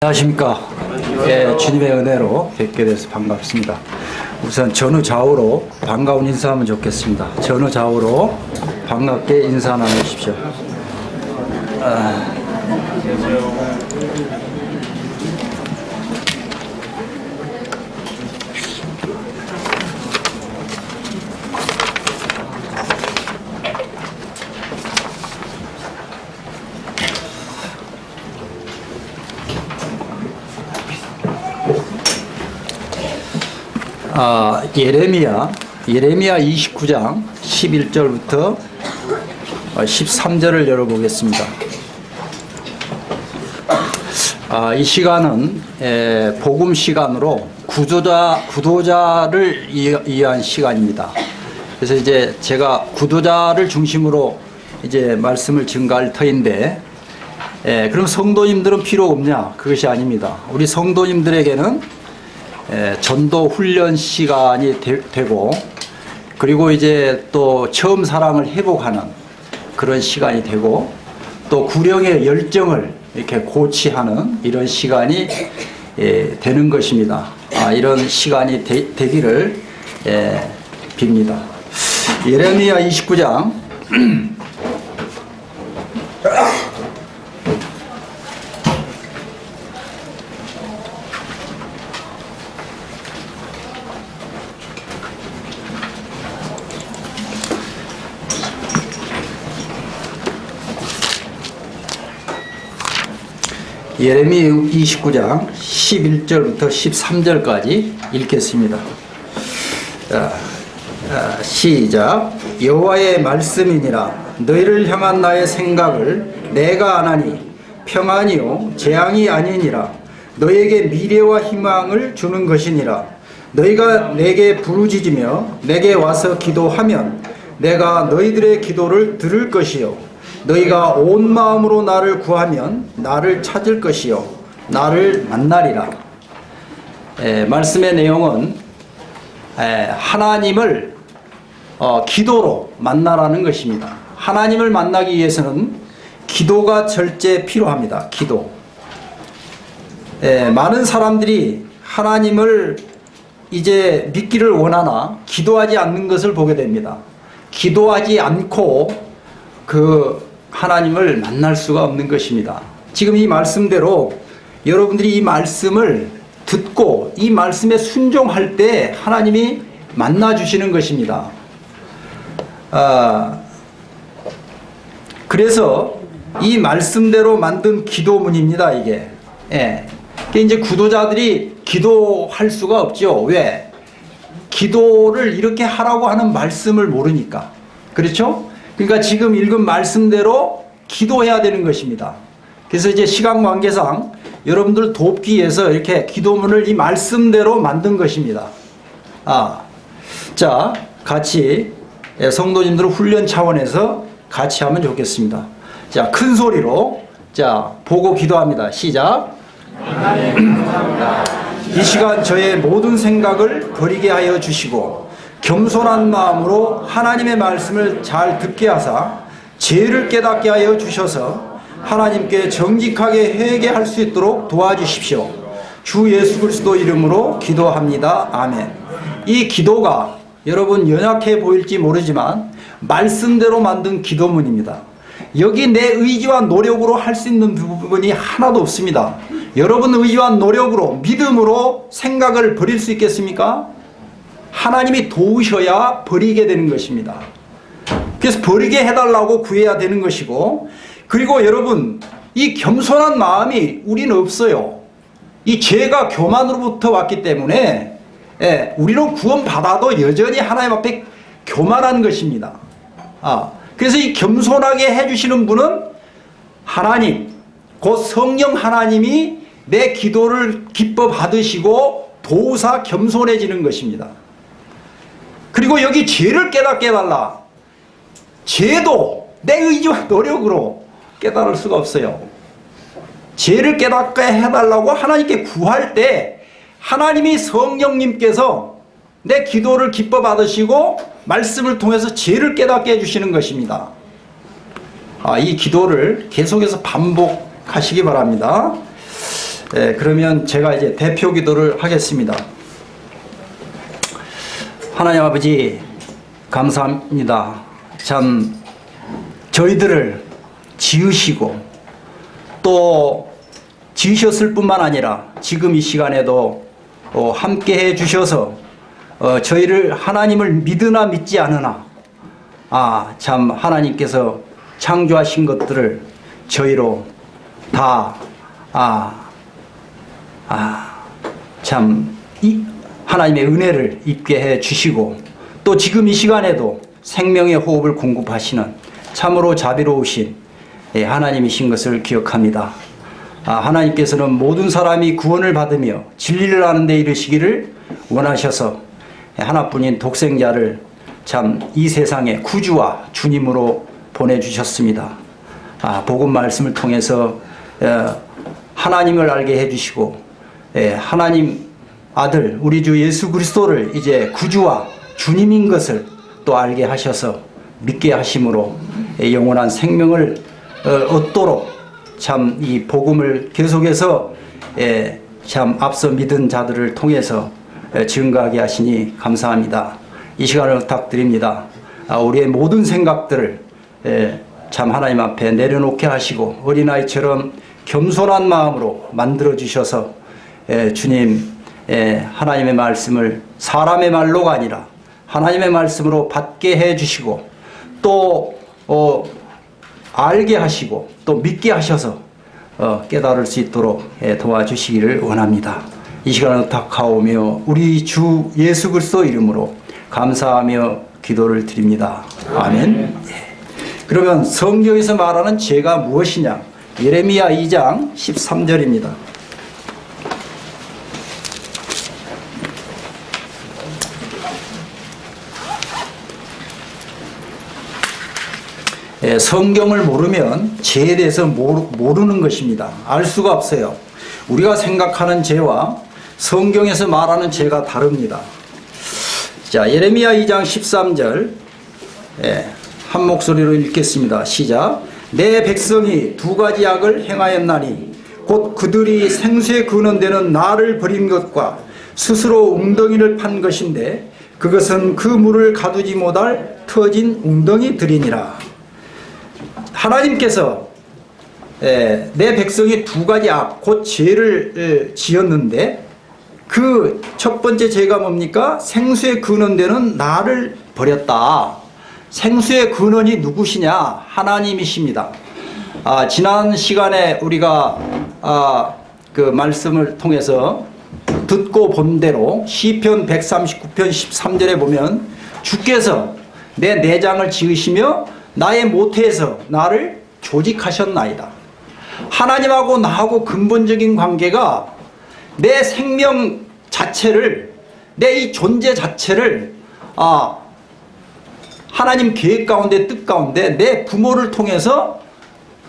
안녕하십니까. 예, 주님의 은혜로 뵙게 돼서 반갑습니다. 우선 전후 좌우로 반가운 인사하면 좋겠습니다. 전후 좌우로 반갑게 인사 나누십시오. 예레미야 29장 11절부터 13절을 열어보겠습니다. 이 시간은 복음 시간으로 구도자를 위한 시간입니다. 그래서 이제 제가 구도자를 중심으로 이제 말씀을 증가할 터인데, 그럼 성도님들은 필요 없냐? 그것이 아닙니다. 우리 성도님들에게는 전도 훈련 시간이 되고, 그리고 이제 또 처음 사랑을 회복하는 그런 시간이 되고, 또 구령의 열정을 이렇게 고치하는 이런 시간이 되는 것입니다. 이런 시간이 되기를 빕니다. 예레미야 29장 예레미야 29장 11절부터 13절까지 읽겠습니다. 시작. 여호와의 말씀이니라. 너희를 향한 나의 생각을 내가 아나니 평안이요 재앙이 아니니라. 너희에게 미래와 희망을 주는 것이니라. 너희가 내게 부르짖으며 내게 와서 기도하면 내가 너희들의 기도를 들을 것이요 너희가 온 마음으로 나를 구하면 나를 찾을 것이요 나를 만나리라. 말씀의 내용은 하나님을 기도로 만나라는 것입니다. 하나님을 만나기 위해서는 기도가 절제 필요합니다. 기도. 많은 사람들이 하나님을 이제 믿기를 원하나 기도하지 않는 것을 보게 됩니다. 기도하지 않고 하나님을 만날 수가 없는 것입니다. 지금 이 말씀대로 여러분들이 이 말씀을 듣고 이 말씀에 순종할 때 하나님이 만나 주시는 것입니다. 그래서 이 말씀대로 만든 기도문입니다. 이게. 이제 구도자들이 기도할 수가 없죠. 왜? 기도를 이렇게 하라고 하는 말씀을 모르니까. 그렇죠? 그러니까 지금 읽은 말씀대로 기도해야 되는 것입니다. 그래서 이제 시간 관계상 여러분들 돕기 위해서 이렇게 기도문을 이 말씀대로 만든 것입니다. 자, 같이 성도님들 훈련 차원에서 같이 하면 좋겠습니다. 자, 큰 소리로 보고 기도합니다. 시작. 이 시간 저의 모든 생각을 버리게 하여 주시고 겸손한 마음으로 하나님의 말씀을 잘 듣게 하사 죄를 깨닫게 하여 주셔서 하나님께 정직하게 회개할 수 있도록 도와주십시오. 주 예수 그리스도 이름으로 기도합니다. 아멘. 이 기도가 여러분 연약해 보일지 모르지만 말씀대로 만든 기도문입니다. 여기 내 의지와 노력으로 할 수 있는 부분이 하나도 없습니다. 여러분 의지와 노력으로 믿음으로 생각을 버릴 수 있겠습니까? 하나님이 도우셔야 버리게 되는 것입니다. 그래서 버리게 해달라고 구해야 되는 것이고, 그리고 여러분 이 겸손한 마음이 우리는 없어요. 이 죄가 교만으로부터 왔기 때문에 우리는 구원받아도 여전히 하나님 앞에 교만한 것입니다. 그래서 이 겸손하게 해주시는 분은 하나님, 곧 성령 하나님이 내 기도를 기뻐 받으시고 도우사 겸손해지는 것입니다. 그리고 여기 죄를 깨닫게 해달라. 죄도 내 의지와 노력으로 깨달을 수가 없어요. 죄를 깨닫게 해달라고 하나님께 구할 때 하나님이 성령님께서 내 기도를 기뻐 받으시고 말씀을 통해서 죄를 깨닫게 해주시는 것입니다. 이 기도를 계속해서 반복하시기 바랍니다. 그러면 제가 이제 대표 기도를 하겠습니다. 하나님 아버지 감사합니다. 참 저희들을 지으시고 또 지으셨을 뿐만 아니라 지금 이 시간에도 함께 해 주셔서 저희를 하나님을 믿으나 믿지 않으나 참 하나님께서 창조하신 것들을 저희로 다 참 이 하나님의 은혜를 입게 해 주시고 또 지금 이 시간에도 생명의 호흡을 공급하시는 참으로 자비로우신 하나님이신 것을 기억합니다. 하나님께서는 모든 사람이 구원을 받으며 진리를 아는 데 이르시기를 원하셔서 하나뿐인 독생자를 참 이 세상에 구주와 주님으로 보내주셨습니다. 복음 말씀을 통해서 하나님을 알게 해주시고 하나님 아들 우리 주 예수 그리스도를 이제 구주와 주님인 것을 또 알게 하셔서 믿게 하심으로 영원한 생명을 얻도록 참 이 복음을 계속해서 참 앞서 믿은 자들을 통해서 증거하게 하시니 감사합니다. 이 시간을 부탁드립니다. 우리의 모든 생각들을 참 하나님 앞에 내려놓게 하시고 어린아이처럼 겸손한 마음으로 만들어 주셔서 주님 하나님의 말씀을 사람의 말로가 아니라 하나님의 말씀으로 받게 해 주시고 또 알게 하시고 또 믿게 하셔서 깨달을 수 있도록 도와주시기를 원합니다. 이 시간을 부탁하오며 우리 주 예수 그리스도 이름으로 감사하며 기도를 드립니다. 아멘. 그러면 성경에서 말하는 죄가 무엇이냐? 예레미야 2장 13절입니다. 성경을 모르면 죄에 대해서 모르는 것입니다. 알 수가 없어요. 우리가 생각하는 죄와 성경에서 말하는 죄가 다릅니다. 자, 예레미야 2장 13절 한 목소리로 읽겠습니다. 시작. 내 백성이 두 가지 악을 행하였나니 곧 그들이 생수에 근원되는 나를 버린 것과 스스로 웅덩이를 판 것인데 그것은 그 물을 가두지 못할 터진 웅덩이들이니라. 하나님께서 내 백성이 두 가지 악, 곧 죄를 지었는데 그 첫 번째 죄가 뭡니까? 생수의 근원되는 나를 버렸다. 생수의 근원이 누구시냐? 하나님이십니다. 지난 시간에 우리가 그 말씀을 통해서 듣고 본 대로 시편 139편 13절에 보면 주께서 내 내장을 지으시며 나의 모태에서 나를 조직하셨나이다. 하나님하고 나하고 근본적인 관계가 내 생명 자체를 내 이 존재 자체를 하나님 계획 가운데 뜻 가운데 내 부모를 통해서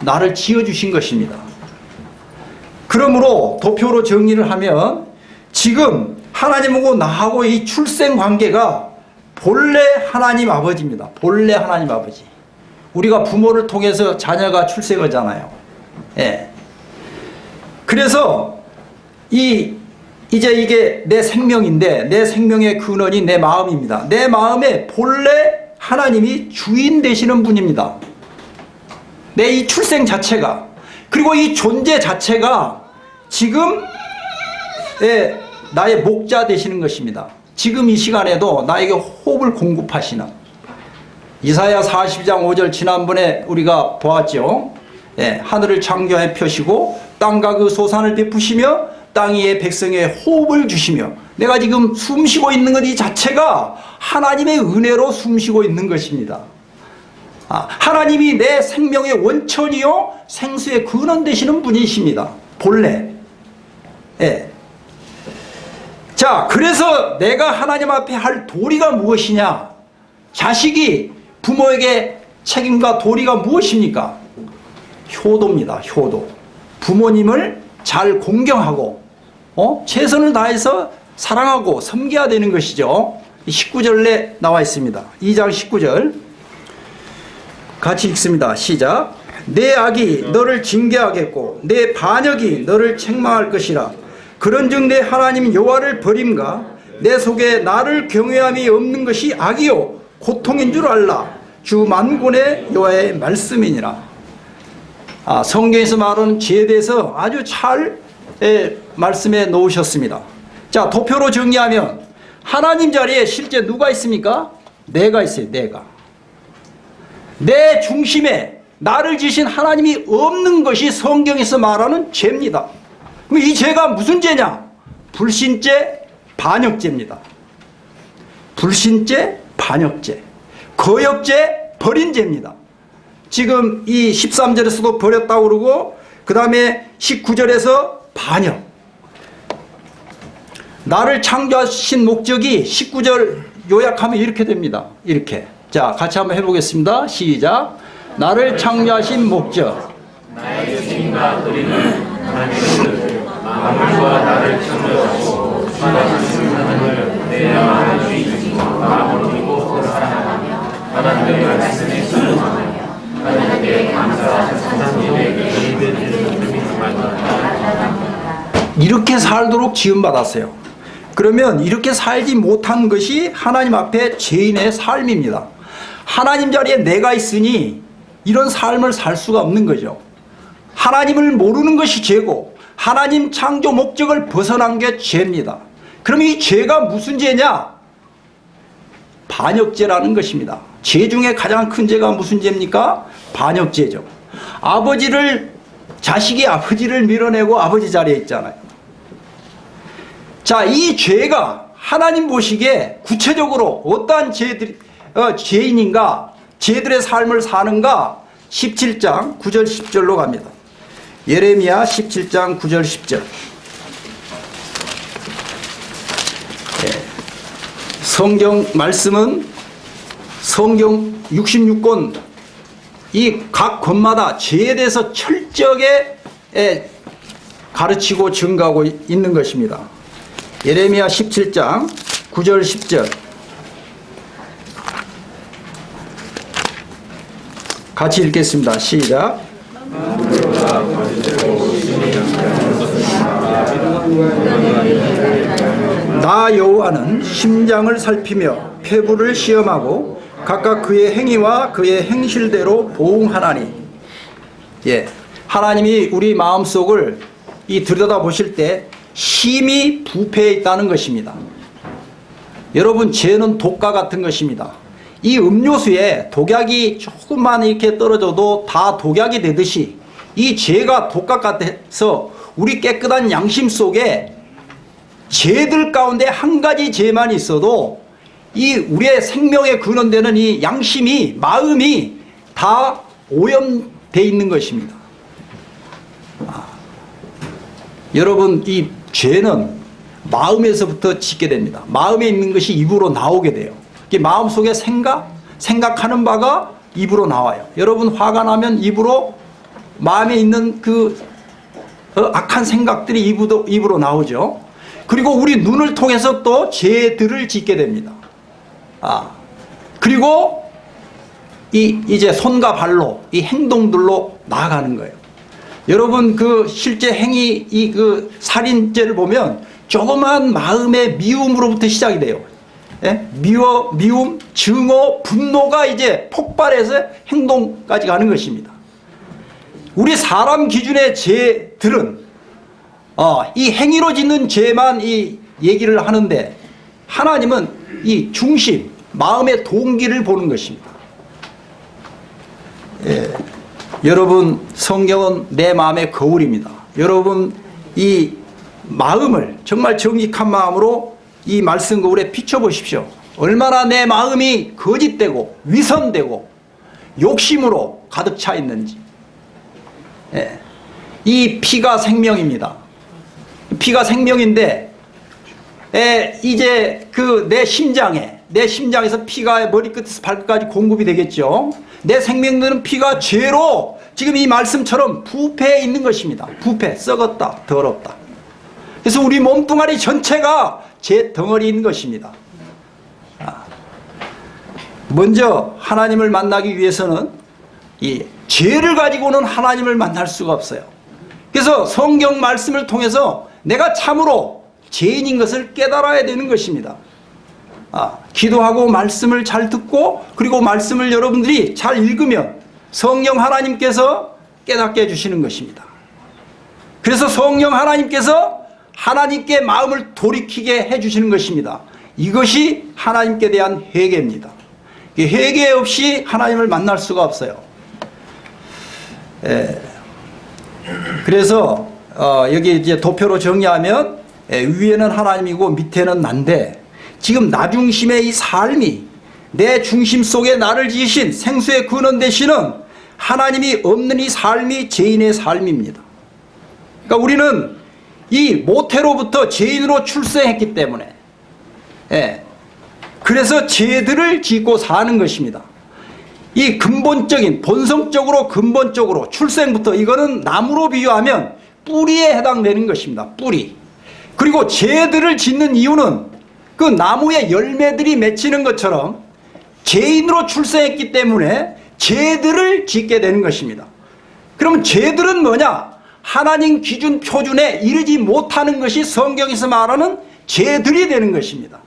나를 지어주신 것입니다. 그러므로 도표로 정리를 하면 지금 하나님하고 나하고 이 출생 관계가 본래 하나님 아버지입니다. 본래 하나님 아버지. 우리가 부모를 통해서 자녀가 출생하잖아요. 그래서 이제 이게 내 생명인데 내 생명의 근원이 내 마음입니다. 내 마음에 본래 하나님이 주인 되시는 분입니다. 내 이 출생 자체가 그리고 이 존재 자체가 지금 나의 목자 되시는 것입니다. 지금 이 시간에도 나에게 호흡을 공급하시는 이사야 42장 5절 지난번에 우리가 보았죠. 하늘을 창조해 펴시고 땅과 그 소산을 베푸시며 땅 위에 백성의 호흡을 주시며 내가 지금 숨쉬고 있는 것 이 자체가 하나님의 은혜로 숨쉬고 있는 것입니다. 하나님이 내 생명의 원천이요 생수의 근원 되시는 분이십니다. 본래. 자, 그래서 내가 하나님 앞에 할 도리가 무엇이냐? 자식이 부모에게 책임과 도리가 무엇입니까? 효도입니다. 효도. 부모님을 잘 공경하고 최선을 다해서 사랑하고 섬겨야 되는 것이죠. 19절에 나와 있습니다. 2장 19절 같이 읽습니다. 시작. 내 악이 너를 징계하겠고 내 반역이 너를 책망할 것이라. 그런즉 내 하나님 여호와를 버림과 내 속에 나를 경외함이 없는 것이 악이요 고통인 줄 알라. 주 만군의 여호와의 말씀이니라. 성경에서 말하는 죄에 대해서 아주 잘 말씀해 놓으셨습니다. 자, 도표로 정리하면 하나님 자리에 실제 누가 있습니까? 내가 있어요. 내가. 내 중심에 나를 지신 하나님이 없는 것이 성경에서 말하는 죄입니다. 그럼 이 죄가 무슨 죄냐? 불신죄, 반역죄입니다. 불신죄, 반역죄, 거역죄, 버린 죄입니다. 지금 이 13절에서도 버렸다고 그러고 그 다음에 19절에서 반역. 나를 창조하신 목적이 19절 요약하면 이렇게 됩니다. 이렇게. 자, 같이 한번 해보겠습니다. 시작. 나를 창조하신 목적. 나의 주님과 그리는 하나님을 만물과 나를 창조하시고 주하신 하나님을 내 마음의 주인이시고 마음을 믿고 사랑하며 하나님의 말씀에 순종하며 하나님께 감사하사 하나님의 이렇게 살도록 지음받았어요. 그러면 이렇게 살지 못한 것이 하나님 앞에 죄인의 삶입니다. 하나님 자리에 내가 있으니 이런 삶을 살 수가 없는 거죠. 하나님을 모르는 것이 죄고 하나님 창조 목적을 벗어난 게 죄입니다. 그럼 이 죄가 무슨 죄냐? 반역죄라는 것입니다. 죄 중에 가장 큰 죄가 무슨 죄입니까? 반역죄죠. 자식이 아버지를 밀어내고 아버지 자리에 있잖아요. 자, 이 죄가 하나님 보시기에 구체적으로 어떠한 죄인인가, 죄들의 삶을 사는가? 17장 9절 10절로 갑니다. 예레미야 17장 9절 10절. 성경 말씀은 성경 66권 이 각 권마다 죄에 대해서 철저하게 가르치고 증가하고 있는 것입니다. 예레미야 17장 9절 10절 같이 읽겠습니다. 시작. 나 여호와는 심장을 살피며 폐부를 시험하고 각각 그의 행위와 그의 행실대로 보응하나니. 하나님이 우리 마음속을 들여다보실 때 심히 부패해 있다는 것입니다. 여러분, 죄는 독과 같은 것입니다. 이 음료수에 독약이 조금만 이렇게 떨어져도 다 독약이 되듯이 이 죄가 독과 같아서 우리 깨끗한 양심 속에 죄들 가운데 한 가지 죄만 있어도 이 우리의 생명에 근원되는 이 양심이, 마음이 다 오염되어 있는 것입니다. 여러분, 이 죄는 마음에서부터 짓게 됩니다. 마음에 있는 것이 입으로 나오게 돼요. 마음속에 생각하는 바가 입으로 나와요. 여러분, 화가 나면 입으로 마음에 있는 그 악한 생각들이 입으로 나오죠. 그리고 우리 눈을 통해서 또 죄들을 짓게 됩니다. 그리고 이제 손과 발로 이 행동들로 나아가는 거예요. 여러분, 그 실제 행위 그 살인죄를 보면 조그만 마음의 미움으로부터 시작이 돼요. 미움, 증오, 분노가 이제 폭발해서 행동까지 가는 것입니다. 우리 사람 기준의 죄들은 이 행위로 짓는 죄만 이 얘기를 하는데 하나님은 이 중심, 마음의 동기를 보는 것입니다. 여러분, 성경은 내 마음의 거울입니다. 여러분, 이 마음을 정말 정직한 마음으로 이 말씀 거울에 비춰보십시오. 얼마나 내 마음이 거짓되고 위선되고 욕심으로 가득 차 있는지. 이 피가 생명입니다. 피가 생명인데 이제 그 내 심장에서 피가 머리끝에서 발끝까지 공급이 되겠죠. 내 생명되는 피가 죄로 지금 이 말씀처럼 부패해 있는 것입니다. 부패, 썩었다, 더럽다. 그래서 우리 몸뚱아리 전체가 죄 덩어리인 것입니다. 먼저 하나님을 만나기 위해서는 이 죄를 가지고는 하나님을 만날 수가 없어요. 그래서 성경 말씀을 통해서 내가 참으로 죄인인 것을 깨달아야 되는 것입니다. 기도하고 말씀을 잘 듣고, 그리고 말씀을 여러분들이 잘 읽으면 성령 하나님께서 깨닫게 해주시는 것입니다. 그래서 성령 하나님께서 하나님께 마음을 돌이키게 해주시는 것입니다. 이것이 하나님께 대한 회개입니다. 회개 없이 하나님을 만날 수가 없어요. 그래서 여기 이제 도표로 정리하면 위에는 하나님이고 밑에는 난데, 지금 나 중심의 이 삶이, 내 중심 속에 나를 지으신 생수의 근원 되시는 하나님이 없는 이 삶이 죄인의 삶입니다. 그러니까 우리는 이 모태로부터 죄인으로 출생했기 때문에, 그래서 죄들을 짓고 사는 것입니다. 이 근본적인, 본성적으로 근본적으로 출생부터, 이거는 나무로 비유하면 뿌리에 해당되는 것입니다. 뿌리. 그리고 죄들을 짓는 이유는 그 나무에 열매들이 맺히는 것처럼 죄인으로 출생했기 때문에 죄들을 짓게 되는 것입니다. 그러면 죄들은 뭐냐? 하나님 기준 표준에 이르지 못하는 것이 성경에서 말하는 죄들이 되는 것입니다.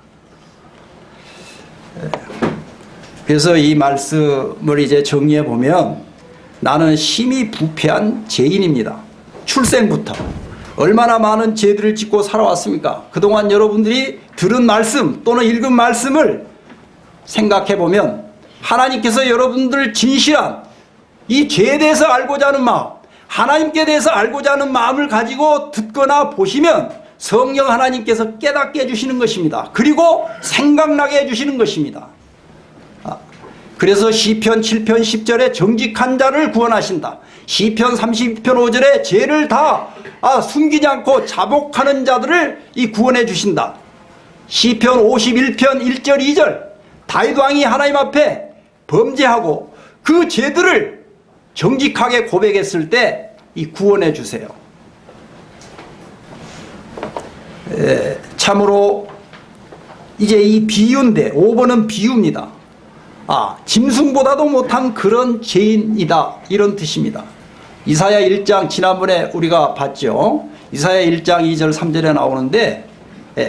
그래서 이 말씀을 이제 정리해 보면, 나는 심히 부패한 죄인입니다. 출생부터 얼마나 많은 죄들을 짓고 살아왔습니까? 그동안 여러분들이 들은 말씀 또는 읽은 말씀을 생각해 보면, 하나님께서 여러분들 진실한 이 죄에 대해서 알고자 하는 마음, 하나님께 대해서 알고자 하는 마음을 가지고 듣거나 보시면 성령 하나님께서 깨닫게 해주시는 것입니다. 그리고 생각나게 해주시는 것입니다. 그래서 시편 7편 10절에 정직한 자를 구원하신다. 시편 32편 5절에 죄를 다 숨기지 않고 자복하는 자들을 구원해 주신다. 시편 51편 1절 2절, 다윗 왕이 하나님 앞에 범죄하고 그 죄들을 정직하게 고백했을 때 구원해 주세요. 참으로 이제 이 비유인데, 5번은 비유입니다. 짐승보다도 못한 그런 죄인이다, 이런 뜻입니다. 이사야 1장 지난번에 우리가 봤죠. 이사야 1장 2절 3절에 나오는데,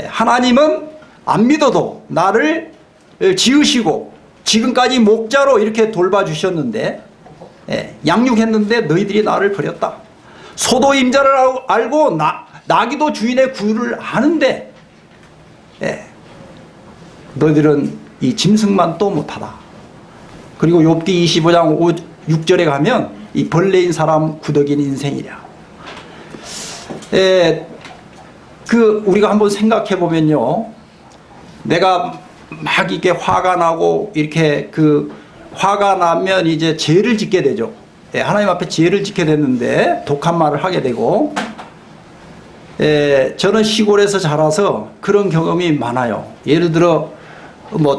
하나님은 안 믿어도 나를 지으시고 지금까지 목자로 이렇게 돌봐주셨는데, 양육했는데 너희들이 나를 버렸다. 소도 임자를 알고 나귀도 주인의 구유를 아는데, 너희들은 이 짐승만 또 못하다. 그리고 욥기 25장 6절에 가면 이 벌레인 사람 구덕인 인생이랴. 우리가 한번 생각해 보면요, 내가 막 이렇게 화가 나고, 이렇게 화가 나면 이제 죄를 짓게 되죠. 하나님 앞에 죄를 짓게 됐는데 독한 말을 하게 되고, 저는 시골에서 자라서 그런 경험이 많아요. 예를 들어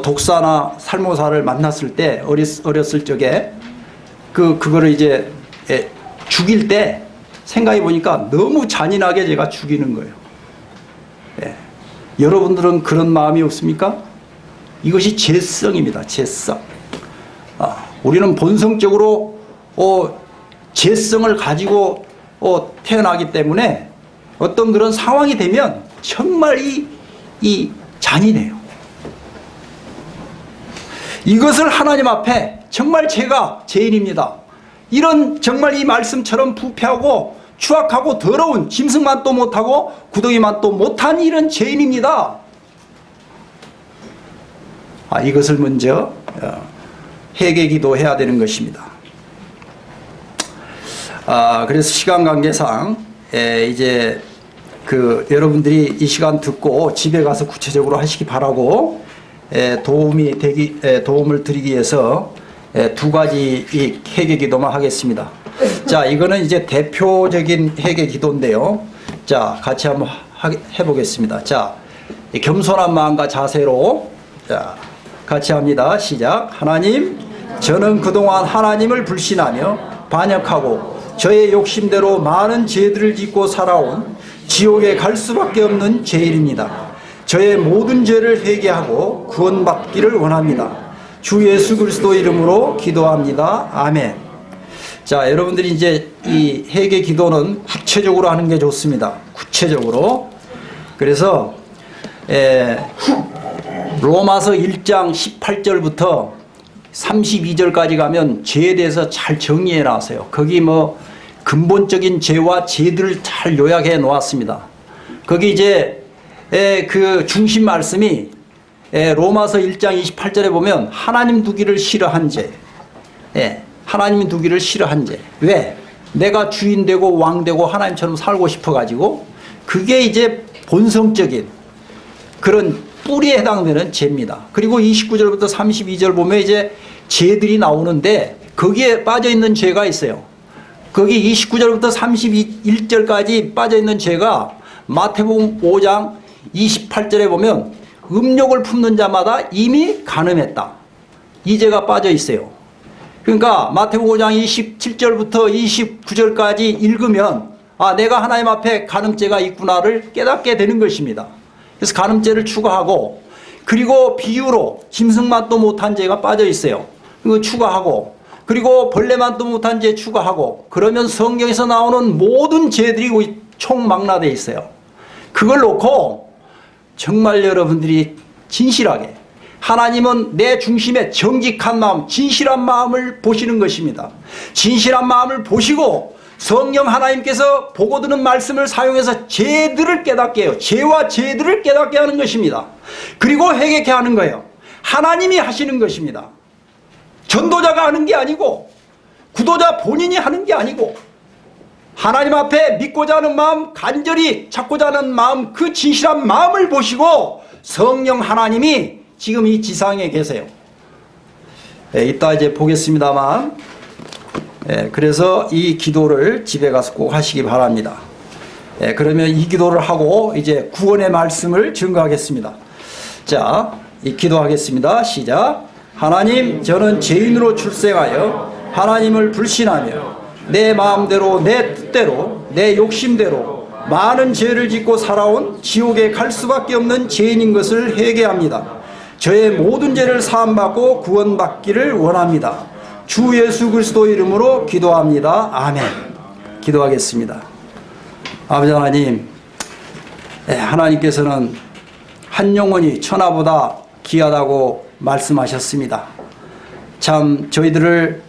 독사나 살모사를 만났을 때, 어렸을 적에 그거를 이제 죽일 때 생각해 보니까 너무 잔인하게 제가 죽이는 거예요. 여러분들은 그런 마음이 없습니까? 이것이 죄성입니다. 죄성. 우리는 본성적으로 죄성을 가지고 태어나기 때문에 어떤 그런 상황이 되면 정말 이 잔인해요. 이것을 하나님 앞에 정말 제가 죄인입니다, 이런 정말 이 말씀처럼 부패하고 추악하고 더러운, 짐승만 또 못하고 구더기만 또 못한 이런 죄인입니다. 이것을 먼저 회개 기도해야 되는 것입니다. 그래서 시간 관계상 이제 여러분들이 이 시간 듣고 집에 가서 구체적으로 하시기 바라고, 도움을 드리기 위해서 두 가지 이 회개 기도만 하겠습니다. 자, 이거는 이제 대표적인 회개 기도인데요. 자, 같이 한번 해보겠습니다. 자, 겸손한 마음과 자세로, 자, 같이 합니다. 시작. 하나님, 저는 그동안 하나님을 불신하며 반역하고 저의 욕심대로 많은 죄들을 짓고 살아온 지옥에 갈 수밖에 없는 죄인입니다. 저의 모든 죄를 회개하고 구원받기를 원합니다. 주 예수 그리스도 이름으로 기도합니다. 아멘. 자, 여러분들이 이제 이 회개 기도는 구체적으로 하는 게 좋습니다. 구체적으로. 그래서 로마서 1장 18절부터 32절까지 가면 죄에 대해서 잘 정리해 놨어요. 거기 뭐 근본적인 죄와 죄들을 잘 요약해 놓았습니다. 거기 이제 그 중심 말씀이 로마서 1장 28절에 보면 하나님 두기를 싫어한 죄. 하나님 두기를 싫어한 죄. 왜? 내가 주인 되고 왕 되고 하나님처럼 살고 싶어 가지고 그게 이제 본성적인 그런 뿌리에 해당되는 죄입니다. 그리고 29절부터 32절 보면 이제 죄들이 나오는데 거기에 빠져 있는 죄가 있어요. 거기 29절부터 31절까지 빠져 있는 죄가 마태복음 5장 28절에 보면 음욕을 품는 자마다 이미 간음했다. 이 죄가 빠져 있어요. 그러니까 마태복음 5장 27절부터 29절까지 읽으면 아, 내가 하나님 앞에 간음죄가 있구나를 깨닫게 되는 것입니다. 그래서 간음죄를 추가하고 그리고 비유로 짐승만도 못한 죄가 빠져 있어요. 이거 추가하고 그리고 벌레만도 못한 죄 추가하고 그러면 성경에서 나오는 모든 죄들이 총망라되어 있어요. 그걸 놓고 정말 여러분들이 진실하게 하나님은 내 중심에 정직한 마음, 진실한 마음을 보시는 것입니다. 진실한 마음을 보시고 성령 하나님께서 보고 드는 말씀을 사용해서 죄들을 깨닫게 해요. 죄와 죄들을 깨닫게 하는 것입니다. 그리고 회개케 하는 거예요. 하나님이 하시는 것입니다. 전도자가 하는 게 아니고 구도자 본인이 하는 게 아니고 하나님 앞에 믿고자 하는 마음, 간절히 찾고자 하는 마음, 그 진실한 마음을 보시고 성령 하나님이 지금 이 지상에 계세요. 이따 이제 보겠습니다만 그래서 이 기도를 집에 가서 꼭 하시기 바랍니다. 그러면 이 기도를 하고 이제 구원의 말씀을 증거하겠습니다. 자, 이 기도하겠습니다. 시작. 하나님, 저는 죄인으로 출생하여 하나님을 불신하며 내 마음대로 내 뜻대로 내 욕심대로 많은 죄를 짓고 살아온 지옥에 갈 수밖에 없는 죄인인 것을 회개합니다. 저의 모든 죄를 사함받고 구원받기를 원합니다. 주 예수 그리스도 이름으로 기도합니다. 아멘. 기도하겠습니다. 아버지 하나님, 하나님께서는 한 영혼이 천하보다 귀하다고 말씀하셨습니다. 참 저희들을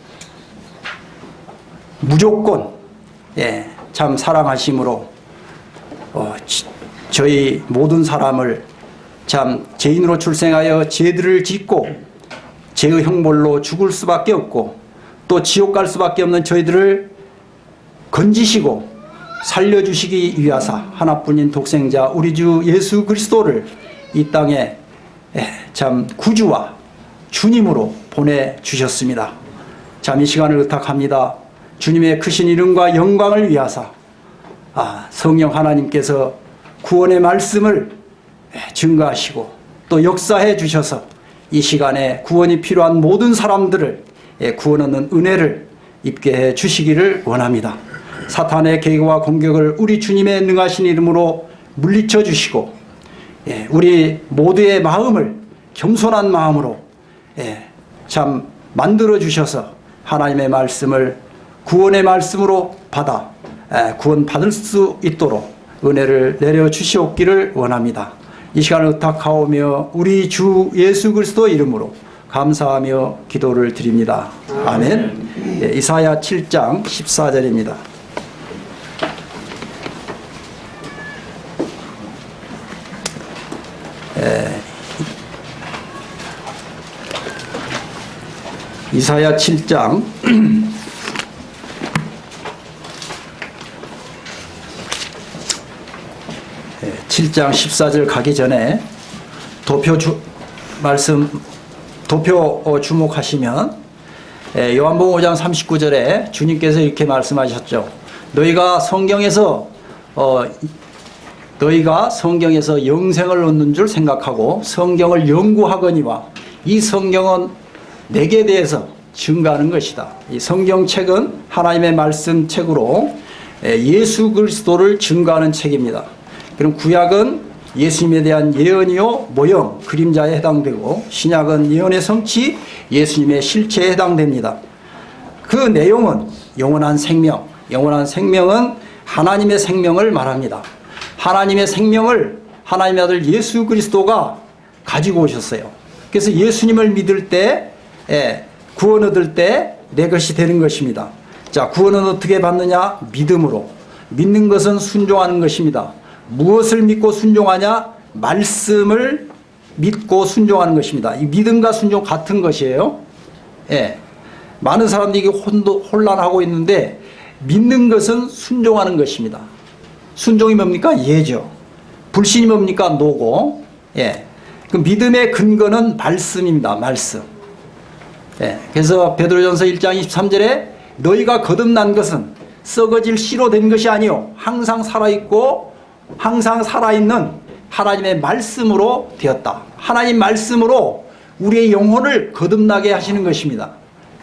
무조건 참 사랑하심으로 저희 모든 사람을 참 죄인으로 출생하여 죄들을 짓고 죄의 형벌로 죽을 수밖에 없고 또 지옥 갈 수밖에 없는 저희들을 건지시고 살려주시기 위하사 하나뿐인 독생자 우리 주 예수 그리스도를 이 땅에 참 구주와 주님으로 보내주셨습니다. 참 이 시간을 의탁합니다. 주님의 크신 이름과 영광을 위하사 성령 하나님께서 구원의 말씀을 증거하시고 또 역사해 주셔서 이 시간에 구원이 필요한 모든 사람들을 구원 얻는 은혜를 입게 해 주시기를 원합니다. 사탄의 계획과 공격을 우리 주님의 능하신 이름으로 물리쳐 주시고 우리 모두의 마음을 겸손한 마음으로 참 만들어 주셔서 하나님의 말씀을 구원의 말씀으로 받아 구원 받을 수 있도록 은혜를 내려 주시옵기를 원합니다. 이 시간을 의탁하오며 우리 주 예수 그리스도 이름으로 감사하며 기도를 드립니다. 아멘. 이사야 7장 14절입니다. 이사야 7장 7장 14절 가기 전에 도표 주목하시면 요한복음 5장 39절에 주님께서 이렇게 말씀하셨죠. 너희가 성경에서 영생을 얻는 줄 생각하고 성경을 연구하거니와 이 성경은 내게 대해서 증거하는 것이다. 이 성경책은 하나님의 말씀 책으로 예수 그리스도를 증거하는 책입니다. 그럼 구약은 예수님에 대한 예언이요 모형 그림자에 해당되고 신약은 예언의 성취 예수님의 실체에 해당됩니다. 그 내용은 영원한 생명. 영원한 생명은 하나님의 생명을 말합니다. 하나님의 생명을 하나님의 아들 예수 그리스도가 가지고 오셨어요. 그래서 예수님을 믿을 때, 구원 얻을 때 내 것이 되는 것입니다. 자, 구원은 어떻게 받느냐? 믿음으로. 믿는 것은 순종하는 것입니다. 무엇을 믿고 순종하냐? 말씀을 믿고 순종하는 것입니다. 이 믿음과 순종 같은 것이에요. 많은 사람들이 혼란하고 있는데, 믿는 것은 순종하는 것입니다. 순종이 뭡니까? 예죠. 불신이 뭡니까? 노고. 그 믿음의 근거는 말씀입니다. 말씀. 그래서 베드로전서 1장 23절에 너희가 거듭난 것은 썩어질 씨로 된 것이 아니요 항상 살아있고 항상 살아있는 하나님의 말씀으로 되었다. 하나님 말씀으로 우리의 영혼을 거듭나게 하시는 것입니다.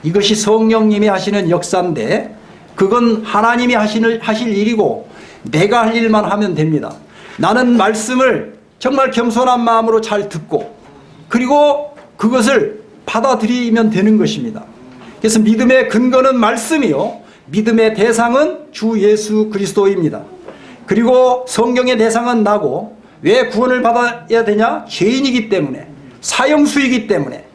이것이 성령님이 하시는 역사인데 그건 하나님이 하실 일이고 내가 할 일만 하면 됩니다. 나는 말씀을 정말 겸손한 마음으로 잘 듣고 그리고 그것을 받아들이면 되는 것입니다. 그래서 믿음의 근거는 말씀이요 믿음의 대상은 주 예수 그리스도입니다. 그리고 성경의 대상은 나고 왜 구원을 받아야 되냐? 죄인이기 때문에 사형수이기 때문에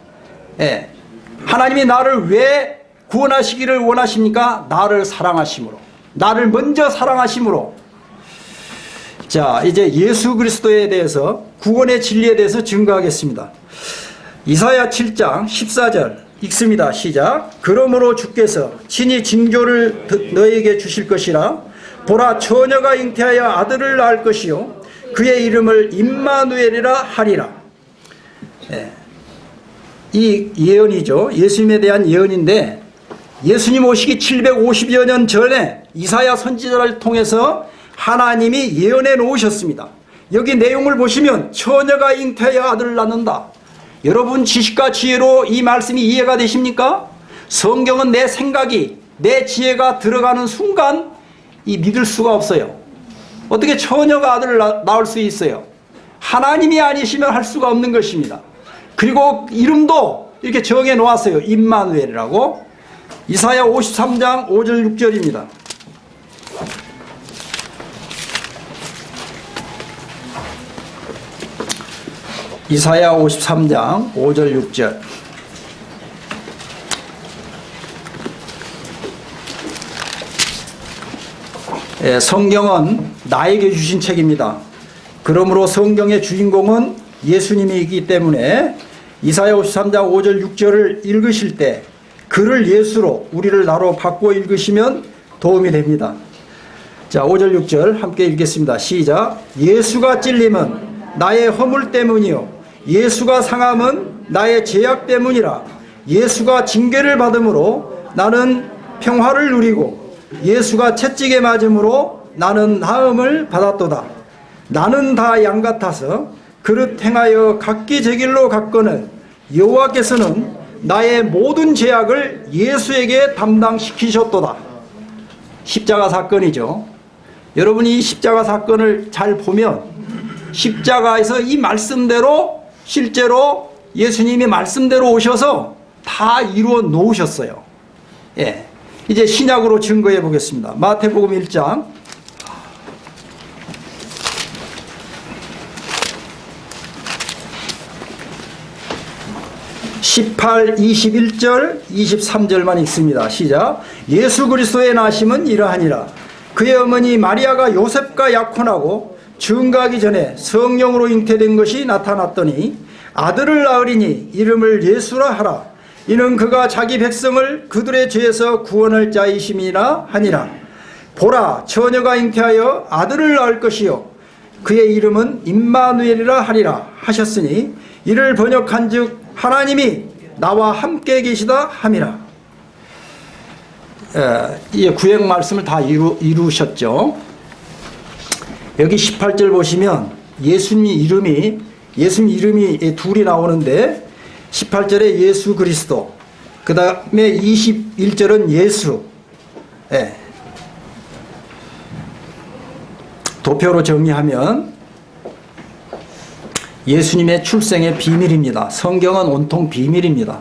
하나님이 나를 왜 구원하시기를 원하십니까? 나를 사랑하심으로 나를 먼저 사랑하심으로. 자, 이제 예수 그리스도에 대해서 구원의 진리에 대해서 증거하겠습니다. 이사야 7장 14절 읽습니다. 시작. 그러므로 주께서 친히 징조를 너에게 주실 것이라. 보라, 처녀가 잉태하여 아들을 낳을 것이요 그의 이름을 임마누엘이라 하리라. 이 예언이죠. 예수님에 대한 예언인데 예수님 오시기 750여 년 전에 이사야 선지자를 통해서 하나님이 예언해 놓으셨습니다. 여기 내용을 보시면 처녀가 잉태하여 아들을 낳는다. 여러분 지식과 지혜로 이 말씀이 이해가 되십니까? 성경은 내 생각이 내 지혜가 들어가는 순간 이 믿을 수가 없어요. 어떻게 처녀가 아들을 낳을 수 있어요? 하나님이 아니시면 할 수가 없는 것입니다. 그리고 이름도 이렇게 정해 놓았어요. 임마누엘이라고. 이사야 53장 5절 6절입니다. 이사야 53장 5절 6절. 성경은 나에게 주신 책입니다. 그러므로 성경의 주인공은 예수님이기 때문에 이사야 53장 5절 6절을 읽으실 때 그를 예수로 우리를 나로 바꾸어 읽으시면 도움이 됩니다. 자, 5절 6절 함께 읽겠습니다. 시작. 예수가 찔림은 나의 허물 때문이요 예수가 상함은 나의 죄악 때문이라. 예수가 징계를 받음으로 나는 평화를 누리고 예수가 채찍에 맞음으로 나는 나음을 받았도다. 나는 다 양 같아서 그릇 행하여 각기 제 길로 갔거늘 여호와께서는 나의 모든 죄악을 예수에게 담당시키셨도다. 십자가 사건이죠. 여러분이 이 십자가 사건을 잘 보면 십자가에서 이 말씀대로 실제로 예수님이 말씀대로 오셔서 다 이루어 놓으셨어요. 이제 신약으로 증거해 보겠습니다. 마태복음 1장 18, 21절, 23절만 읽습니다. 시작. 예수 그리스도의 나심은 이러하니라. 그의 어머니 마리아가 요셉과 약혼하고 증거하기 전에 성령으로 잉태된 것이 나타났더니 아들을 낳으리니 이름을 예수라 하라. 이는 그가 자기 백성을 그들의 죄에서 구원할 자이심이라 하니라. 보라, 처녀가 잉태하여 아들을 낳을 것이요 그의 이름은 임마누엘이라 하리라 하셨으니 이를 번역한즉 하나님이 나와 함께 계시다 함이라. 이 구약 말씀을 다 이루셨죠. 여기 18절 보시면 예수님 이름이 둘이 나오는데 18절에 예수 그리스도, 그 다음에 21절은 예수. 도표로 정리하면 예수님의 출생의 비밀입니다. 성경은 온통 비밀입니다.